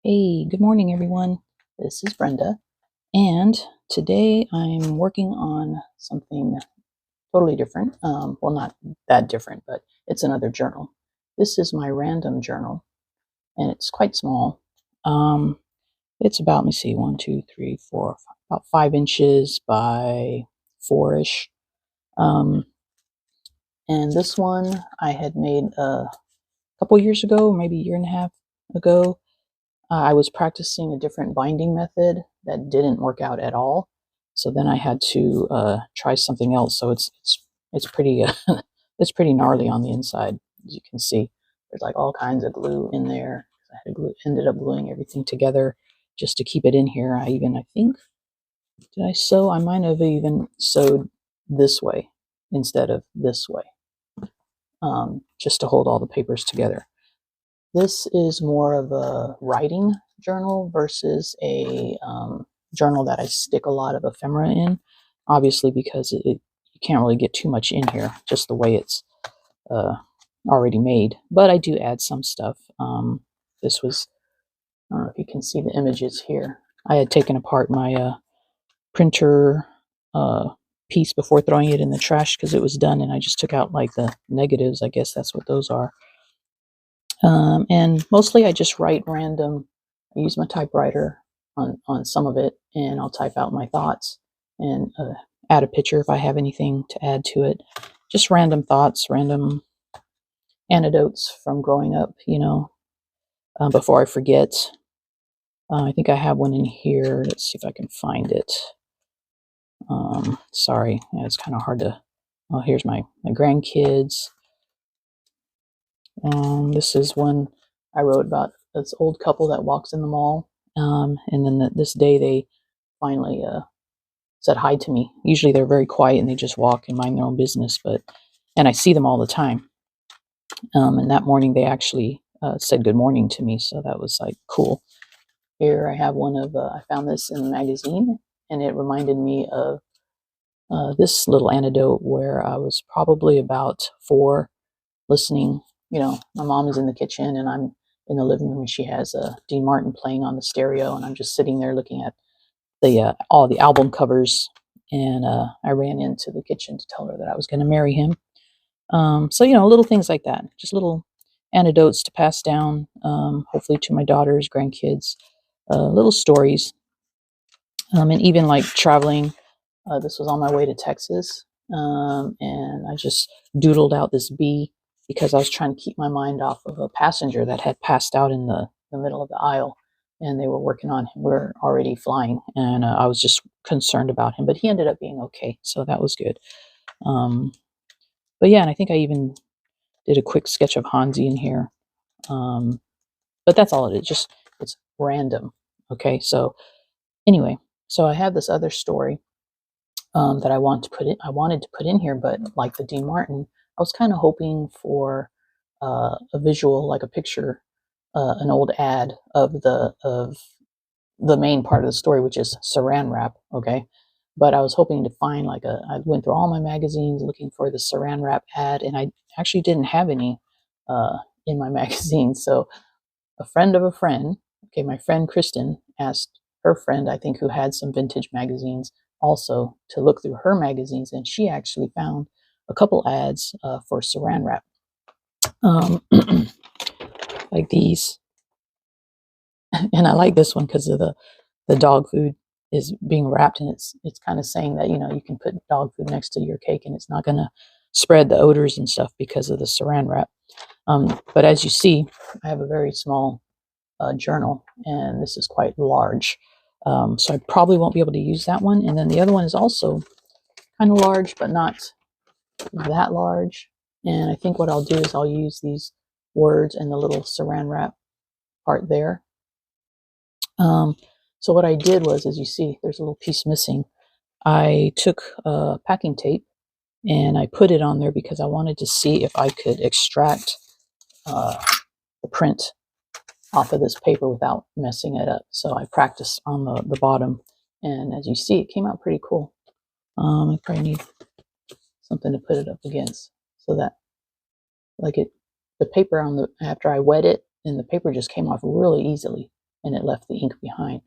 Hey, good morning, everyone. This is Brenda, and today I'm working on something totally different. Well, not that different, but it's another journal. This is my random journal, and it's quite small. It's about, let me see, 1, 2, 3, 4, about 5 inches by 4-ish. Um, and this one I had made a couple years ago, maybe a year and a half ago. I was practicing a different binding method that didn't work out at all. So then I had to try something else. So it's pretty it's pretty gnarly on the inside, as you can see. There's like all kinds of glue in there. I had ended up gluing everything together just to keep it in here. I think, did I sew? I might have even sewed this way instead of this way, just to hold all the papers together. This is more of a writing journal versus a journal that I stick a lot of ephemera in, obviously because you can't really get too much in here, just the way it's already made. But I do add some stuff. This was, I don't know if you can see the images here. I had taken apart my printer piece before throwing it in the trash because it was done, and I just took out like the negatives. I guess that's what those are. And mostly I just write random. I use my typewriter on some of it, and I'll type out my thoughts and add a picture if I have anything to add to it. Just random thoughts, random anecdotes from growing up, before I forget. I think I have one in here. Let's see if I can find it. Sorry, yeah, it's kind of hard to. Oh, here's my grandkids. This is one I wrote about this old couple that walks in the mall. And then this day they finally said hi to me. Usually they're very quiet and they just walk and mind their own business, and I see them all the time. And that morning they actually said good morning to me, so that was like cool. Here I have one of, I found this in a magazine, and it reminded me of this little anecdote where I was probably about 4, listening. My mom is in the kitchen and I'm in the living room, and she has Dean Martin playing on the stereo, and I'm just sitting there looking at the all the album covers. And I ran into the kitchen to tell her that I was going to marry him. So little things like that, just little anecdotes to pass down, hopefully to my daughters, grandkids, little stories, and even like traveling. This was on my way to Texas, and I just doodled out this bee because I was trying to keep my mind off of a passenger that had passed out in the middle of the aisle, and they were working on him. We're already flying, and I was just concerned about him, but he ended up being okay, so that was good. But yeah, and I think I even did a quick sketch of Hansi in here, but that's all it is. Just it's random. Okay, so anyway, so I have this other story that I wanted to put in here, but like the Dean Martin, I was kind of hoping for a visual, like a picture, an old ad of the main part of the story, which is Saran wrap. Okay, but I was hoping to find like I went through all my magazines looking for the Saran wrap ad, and I actually didn't have any in my magazine. So a friend of a friend, okay, my friend Kristen asked her friend, I think, who had some vintage magazines, also to look through her magazines, and she actually found a couple ads for Saran wrap, like these. And I like this one because of the dog food is being wrapped, and it's kind of saying that you can put dog food next to your cake and it's not going to spread the odors and stuff because of the Saran wrap. But as you see, I have a very small journal, and this is quite large. So I probably won't be able to use that one. And then the other one is also kind of large, but not that large. And I think what I'll do is I'll use these words and the little Saran wrap part there. So what I did was, as you see, there's a little piece missing. I took packing tape and I put it on there because I wanted to see if I could extract the print off of this paper without messing it up. So I practiced on the bottom, and as you see, it came out pretty cool. I probably need something to put it up against so that the paper after I wet it, and the paper just came off really easily. and it left the ink behind.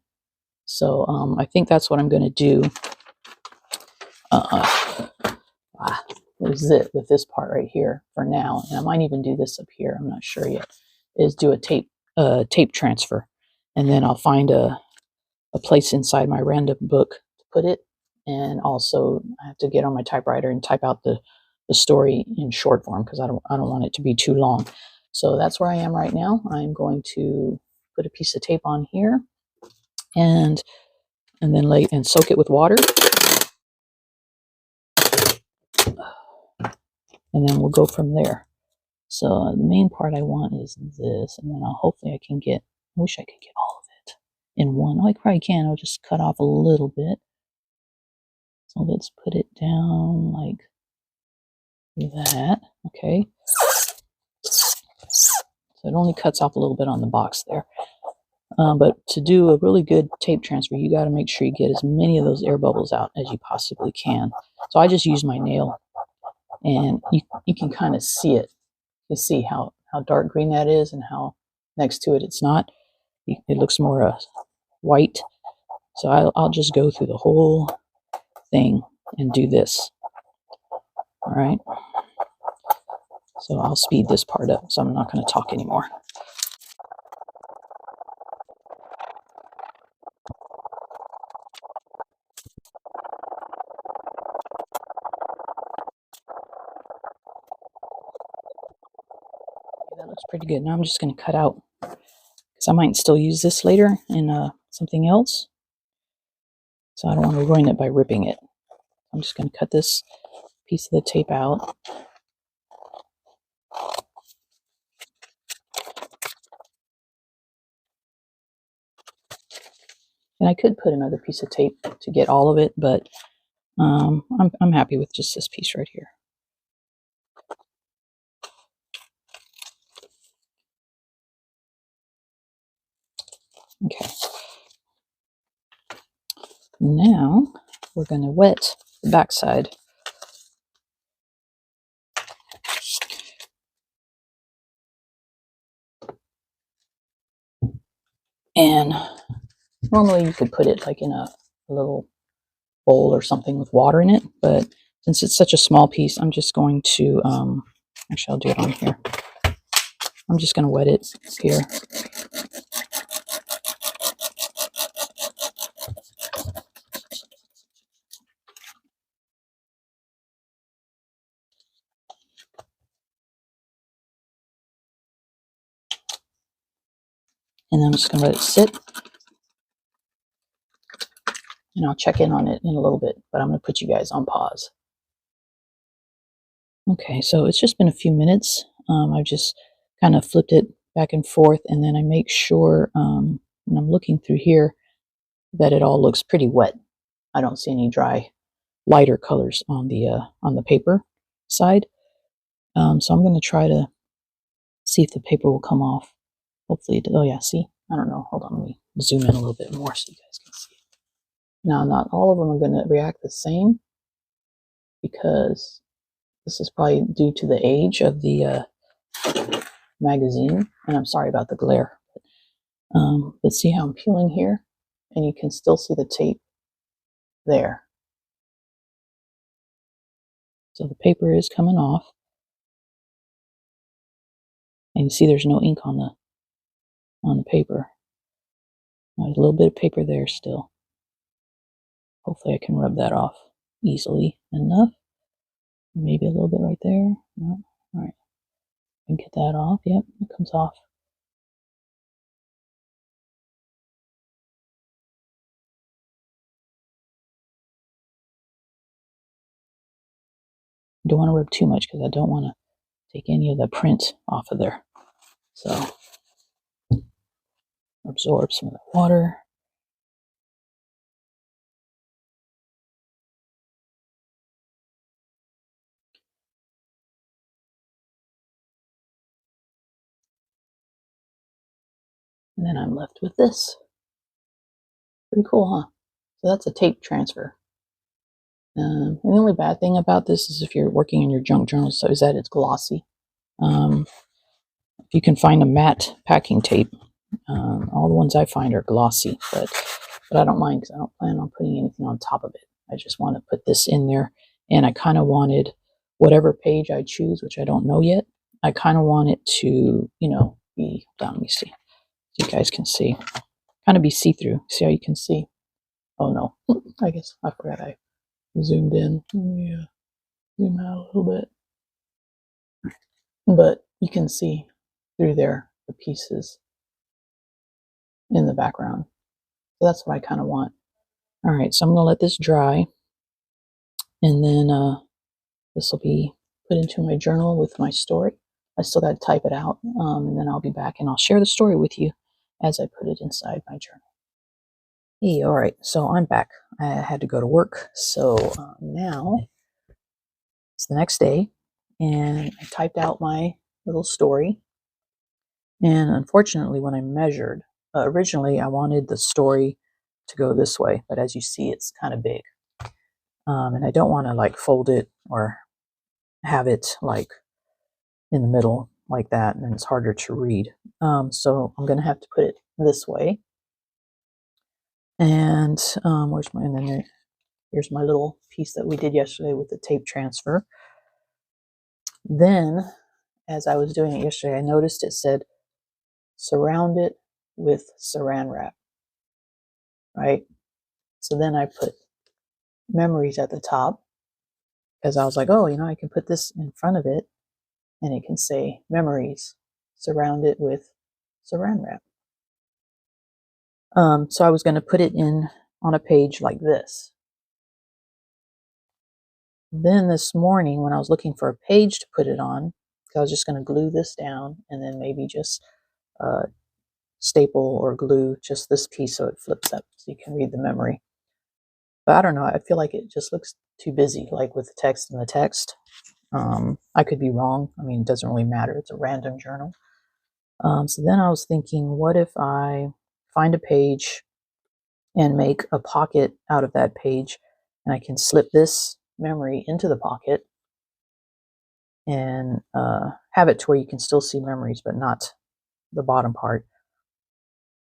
So I think that's what I'm going to do. Is it with this part right here for now, and I might even do this up here, I'm not sure yet, is do a tape transfer, and then I'll find a place inside my random book to put it, and also I have to get on my typewriter and type out the story in short form because I don't want it to be too long. So that's where I am right now. I'm going to put a piece of tape on here and then soak it with water. And then we'll go from there. So the main part I want is this, and then hopefully I wish I could get all of it in one. Oh, I probably can. I'll just cut off a little bit. So let's put it down like that. Okay. So it only cuts off a little bit on the box there. But to do a really good tape transfer, you got to make sure you get as many of those air bubbles out as you possibly can. So I just use my nail, and you can kind of see it. You see how dark green that is and how next to it it's not. It looks more white. So I'll just go through the whole thing and do this. All right. So I'll speed this part up, so I'm not going to talk anymore. That looks pretty good. Now I'm just going to cut out, because I might still use this later in something else. So I don't want to ruin it by ripping it. I'm just going to cut this piece of the tape out. And I could put another piece of tape to get all of it, but I'm happy with just this piece right here. Okay. Now we're going to wet the backside. And normally you could put it like in a little bowl or something with water in it, but since it's such a small piece, I'm just going to, actually I'll do it on here. I'm just going to wet it here. And then I'm just going to let it sit. And I'll check in on it in a little bit, but I'm going to put you guys on pause. Okay, so it's just been a few minutes. I've just kind of flipped it back and forth, and then I make sure when I'm looking through here that it all looks pretty wet. I don't see any dry, lighter colors on the paper side. So I'm going to try to see if the paper will come off. Hopefully, oh yeah, see? I don't know. Hold on, let me zoom in a little bit more so you guys can see it. Now, not all of them are going to react the same, because this is probably due to the age of the magazine, and I'm sorry about the glare. But see how I'm peeling here, and you can still see the tape there. So the paper is coming off, and you see there's no ink on the paper. There's a little bit of paper there still. Hopefully I can rub that off easily enough. Maybe a little bit right there. No. All right. I can get that off. Yep, it comes off. I don't want to rub too much because I don't want to take any of the print off of there. So absorb some of the water. And then I'm left with this. Pretty cool, huh? So that's a tape transfer. And the only bad thing about this is if you're working in your junk journal, so is that it's glossy. If you can find a matte packing tape, All the ones I find are glossy, but I don't mind because I don't plan on putting anything on top of it. I just want to put this in there, and I kind of wanted whatever page I choose, which I don't know yet. I kind of want it to, be, let me see, so you guys can see, kind of be see-through. See how you can see? Oh no, I guess I forgot I zoomed in. Let me zoom out a little bit. But you can see through there the pieces in the background. So that's what I kind of want. All right, so I'm going to let this dry, and then this will be put into my journal with my story. I still got to type it out, and then I'll be back and I'll share the story with you as I put it inside my journal. Hey, all right, so I'm back. I had to go to work, so now it's the next day, and I typed out my little story. And unfortunately, when I measured, originally I wanted the story to go this way, but as you see, it's kind of big. And I don't want to like fold it or have it like in the middle like that, and then it's harder to read. So I'm going to have to put it this way. And here's my little piece that we did yesterday with the tape transfer. Then, as I was doing it yesterday, I noticed it said, surround it with saran wrap, right? So then I put memories at the top, because I was like, oh, I can put this in front of it and it can say memories, surround it with saran wrap. So I was going to put it in on a page like this. Then this morning when I was looking for a page to put it on, I was just going to glue this down and then maybe just staple or glue just this piece so it flips up so you can read the memory. But I don't know, I feel like it just looks too busy, like with the text and the text. I could be wrong. I mean, it doesn't really matter. It's a random journal. So then I was thinking, what if I find a page and make a pocket out of that page, and I can slip this memory into the pocket and have it to where you can still see memories, but not the bottom part.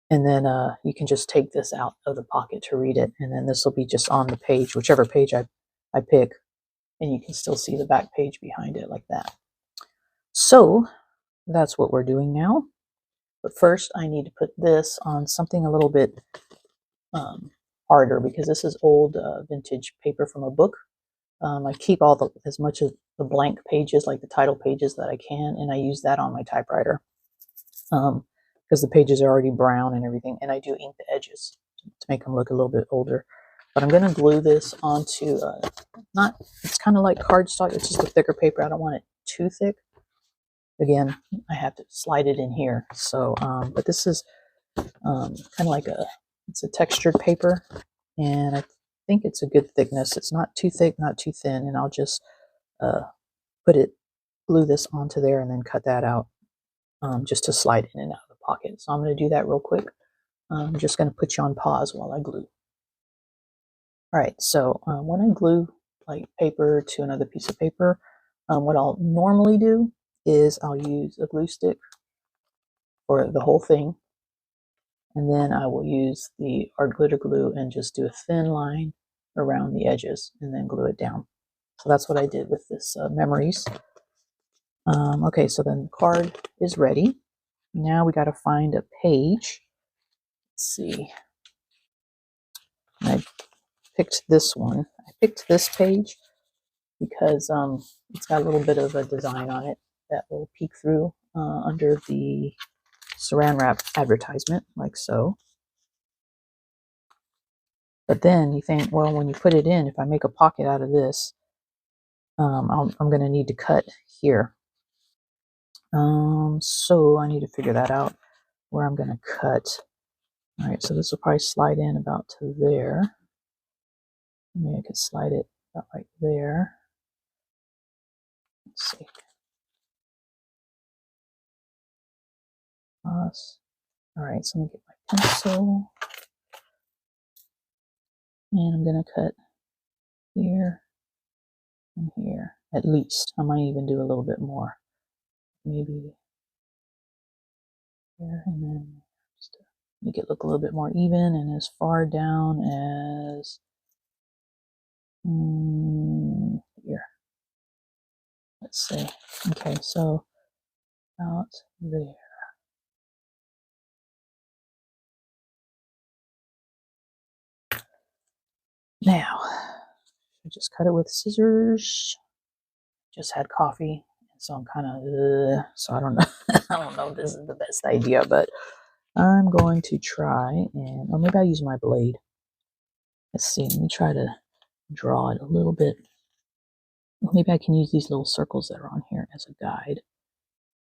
And then you can just take this out of the pocket to read it, and then this will be just on the page, whichever page I pick, and you can still see the back page behind it like that. So that's what we're doing now. But first I need to put this on something a little bit harder, because this is old vintage paper from a book. I keep as much of the blank pages, like the title pages, that I can, and I use that on my typewriter because the pages are already brown and everything, and I do ink the edges to make them look a little bit older. But I'm going to glue this onto, it's kind of like cardstock, it's just a thicker paper. I don't want it too thick. Again, I have to slide it in here. So, but this is kind of like it's a textured paper, and I think it's a good thickness. It's not too thick, not too thin, and I'll just glue this onto there and then cut that out just to slide in and out of the pocket. So I'm going to do that real quick. I'm just going to put you on pause while I glue. All right, so when I glue like paper to another piece of paper, what I'll normally do is I'll use a glue stick for the whole thing, and then I will use the art glitter glue and just do a thin line around the edges and then glue it down. So that's what I did with this memories. Okay, so then the card is ready. Now we got to find a page. Let's see. I picked this one. I picked this page because it's got a little bit of a design on it that will peek through under the saran wrap advertisement, like so. But then you think, well, when you put it in, if I make a pocket out of this, I'm going to need to cut here. So I need to figure that out, where I'm going to cut. All right, so this will probably slide in about to there. Maybe I could slide it about right there. Let's see. All right, so let me get my pencil. And I'm going to cut here and here, at least. I might even do a little bit more. Maybe here and then make it look a little bit more even and as far down as here. Let's see. Okay, so about there. Now, I just cut it with scissors. Just had coffee, so I'm kind of so I don't know. I don't know if this is the best idea, but I'm going to try and, or maybe I'll use my blade. Let's see. Let me try to draw it a little bit. Maybe I can use these little circles that are on here as a guide.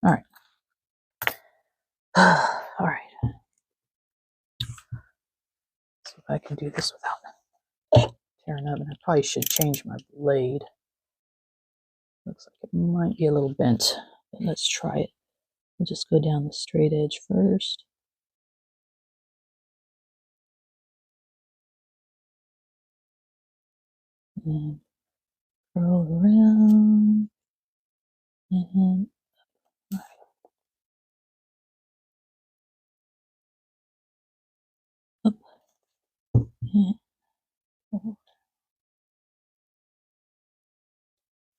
All right. All right. See if I can do this without tearing up. And I probably should change my blade. Looks like it might be a little bent, but let's try it. I'll just go down the straight edge first. And curl around. And up. And over.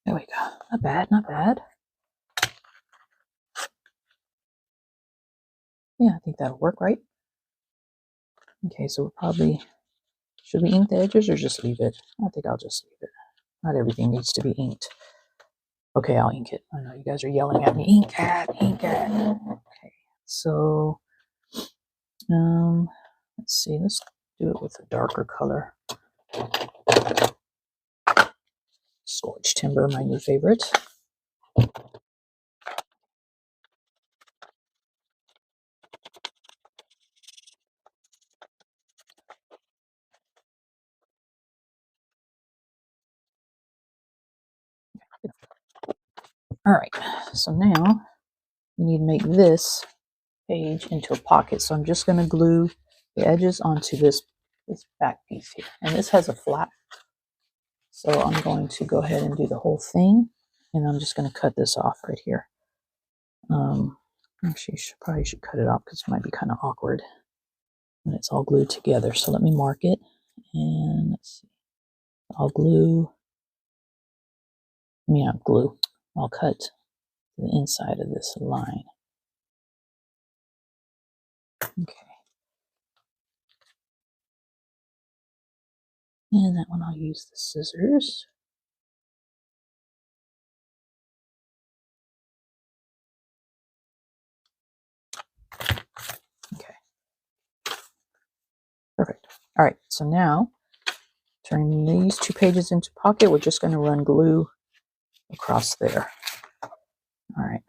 There we go. Not bad, not bad. Yeah, I think that'll work, right? Okay, so we'll probably, should we ink the edges or just leave it? I think I'll just leave it. Not everything needs to be inked. Okay, I'll ink it. I know you guys are yelling at me. Ink it, ink it. Okay, so, let's see. Let's do it with a darker color. Scorched Timber, my new favorite. All right, so now we need to make this page into a pocket. So I'm just going to glue the edges onto this back piece here. And this has a flap. So I'm going to go ahead and do the whole thing. And I'm just going to cut this off right here. Actually, probably should cut it off because it might be kind of awkward when it's all glued together. So let me mark it. And let's see. I'll cut the inside of this line. Okay. And that one I'll use the scissors. Okay. Perfect. All right, so now turning these two pages into pocket, we're just going to run glue across there. All right.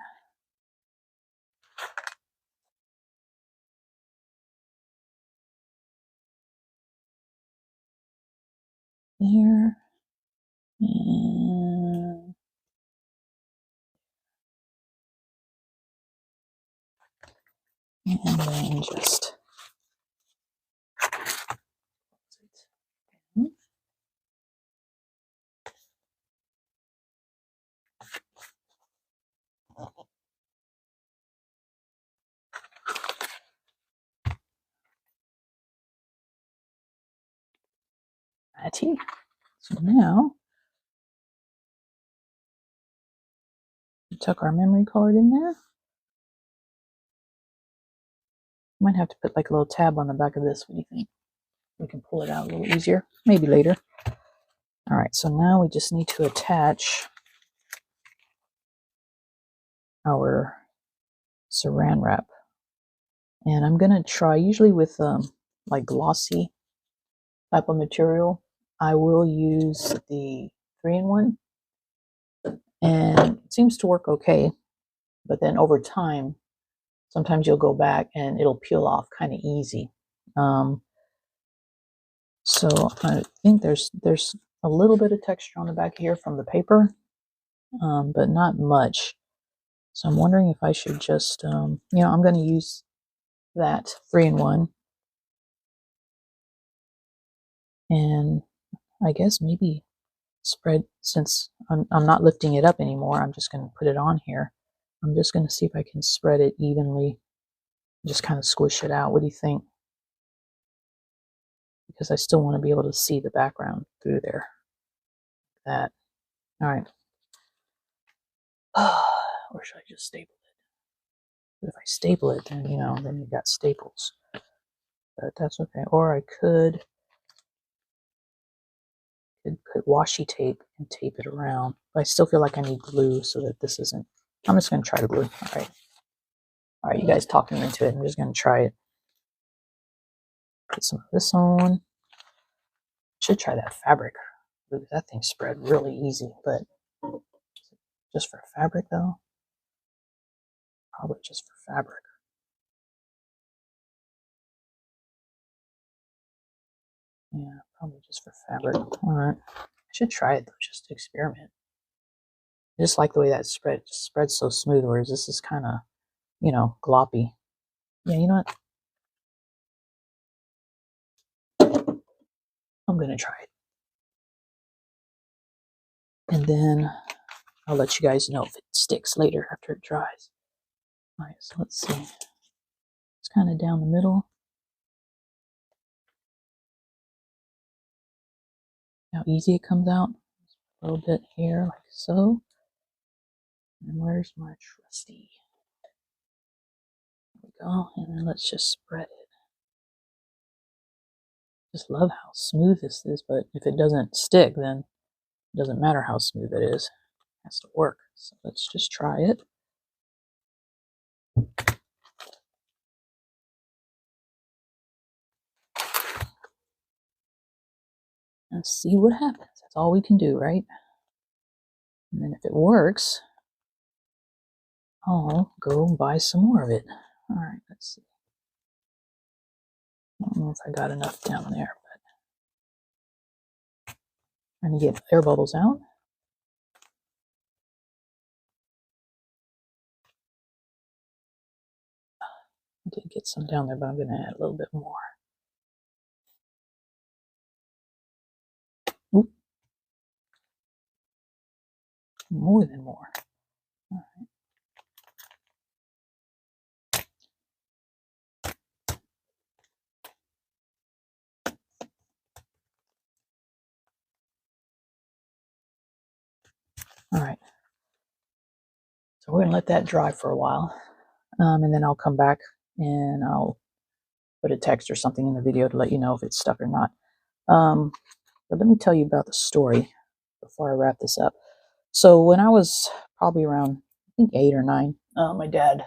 There. And then just Matty. So now we tuck our memory card in there. Might have to put like a little tab on the back of this. What do you think? We can pull it out a little easier. Maybe later. All right, so now we just need to attach our saran wrap. And I'm going to try, usually with like glossy type of material, I will use the 3-in-1. And it seems to work okay. But then over time, sometimes you'll go back and it'll peel off kind of easy. So I think there's a little bit of texture on the back here from the paper, but not much. So I'm wondering if I should just, I'm going to use that 3-in-1. And I guess maybe spread, since I'm not lifting it up anymore, I'm just going to put it on here. I'm just going to see if I can spread it evenly, just kind of squish it out. What do you think? because I still want to be able to see the background through there. That. All right. Or should I just staple it? If I staple it, then, you know, then you've got staples. But that's okay. Or I could put washi tape and tape it around. But I still feel like I need glue so that this isn't... I'm just going to try to glue. All right. All right, you guys talking into it. I'm just going to try it. Put some of this on. Should try that fabric. Ooh, that thing spread really easy, but just for fabric though? Probably just for fabric. Yeah, probably just for fabric. All right. I should try it though, just to experiment. I just like the way that spreads so smooth, whereas this is kind of, you know, gloppy. Yeah, you know what? I'm going to try it. And then I'll let you guys know if it sticks later after it dries. All right, so let's see. It's kind of down the middle. How easy it comes out. A little bit here, like so. And where's my trusty? There we go. And then let's just spread it. Just love how smooth this is, but if it doesn't stick, then it doesn't matter how smooth it is. It has to work. So let's just try it. And see what happens. That's all we can do, right? And then if it works, I'll go buy some more of it. All right, let's see. I don't know if I got enough down there, but trying to get air bubbles out. I did get some down there, but I'm going to add a little bit more. Oop. More than more. All right. All right. So we're going to let that dry for a while. And then I'll come back and I'll put a text or something in the video to let you know if it's stuck or not. But let me tell you about the story before I wrap this up. So when I was probably around, I think 8 or 9, my dad,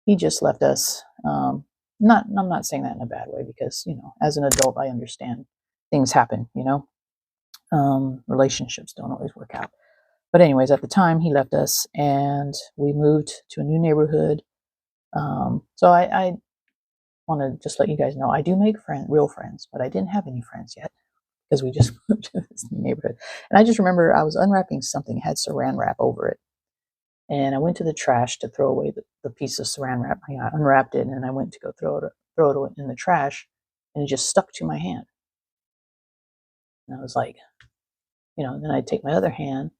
he just left us. I'm not saying that in a bad way because, you know, as an adult, I understand things happen, you know. Relationships don't always work out. But anyways, at the time, he left us and we moved to a new neighborhood. So I want to just let you guys know, I do make real friends, but I didn't have any friends yet because we just moved to this new neighborhood. And I just remember I was unwrapping something, it had saran wrap over it. And I went to the trash to throw away the piece of saran wrap. I unwrapped it and I went to go throw it in the trash, and it just stuck to my hand. And I was like, you know, then I'd take my other hand,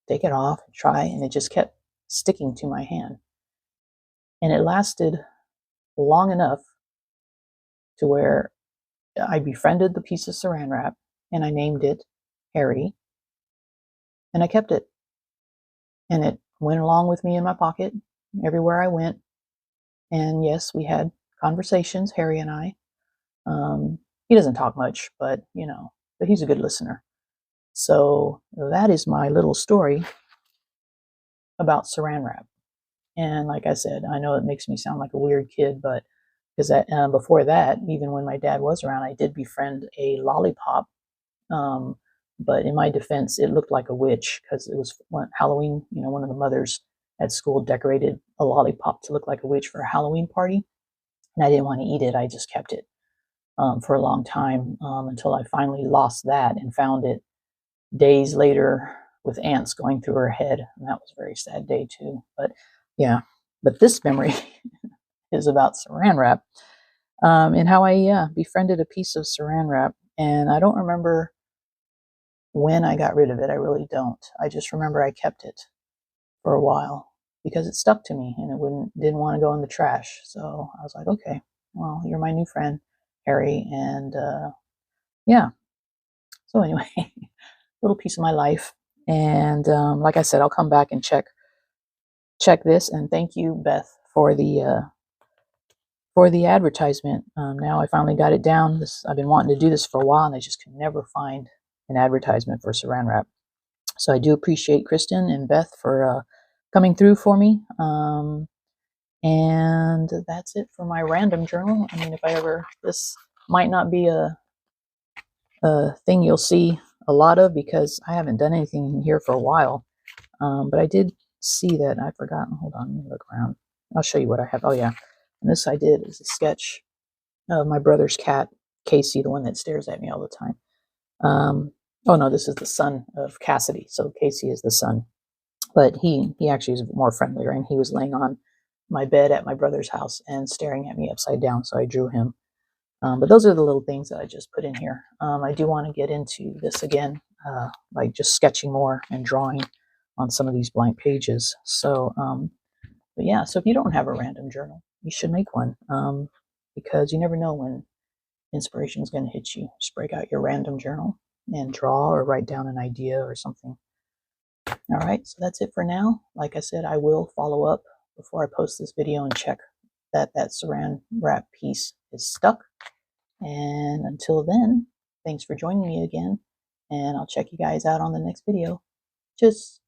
take it off, and try, and it just kept sticking to my hand. And it lasted long enough to where I befriended the piece of saran wrap and I named it Harry, and I kept it. And it went along with me in my pocket everywhere I went. And yes, we had conversations, Harry and I. He doesn't talk much, but you know, but he's a good listener. So that is my little story about saran wrap. And like I said, I know it makes me sound like a weird kid, but because before that, even when my dad was around, I did befriend a lollipop. But in my defense, it looked like a witch because it was Halloween. You know, one of the mothers at school decorated a lollipop to look like a witch for a Halloween party. And I didn't want to eat it. I just kept it for a long time until I finally lost that and found it days later with ants going through her head. And that was a very sad day too. But yeah, but this memory is about saran wrap and how I befriended a piece of saran wrap. And I don't remember when I got rid of it. I really don't. I just remember I kept it for a while because it stuck to me and it didn't want to go in the trash. So I was like, okay, well, you're my new friend, Harry, and yeah. So anyway, little piece of my life. And like I said, I'll come back and check this. And thank you, Beth, for the advertisement. Now I finally got it down. I've been wanting to do this for a while, and I just could never find an advertisement for Saran wrap. So I do appreciate Kristen and Beth for coming through for me. And that's it for my random journal. I mean, if I ever, this might not be a thing you'll see a lot of because I haven't done anything in here for a while. But I did see that. I've forgotten. Hold on, let me look around. I'll show you what I have. Oh yeah, and this I did is a sketch of my brother's cat, Casey, the one that stares at me all the time. Oh no, this is the son of Cassidy. So Casey is the son, but he actually is more friendlier, and he was laying on my bed at my brother's house and staring at me upside down. So I drew him. But those are the little things that I just put in here. I do want to get into this again, like just sketching more and drawing on some of these blank pages. So, but yeah, so if you don't have a random journal, you should make one, because you never know when inspiration is going to hit you. Just break out your random journal and draw or write down an idea or something. All right, so that's it for now. Like I said, I will follow up before I post this video and check that saran wrap piece is stuck. And until then, thanks for joining me again, and I'll check you guys out on the next video. Tschüss.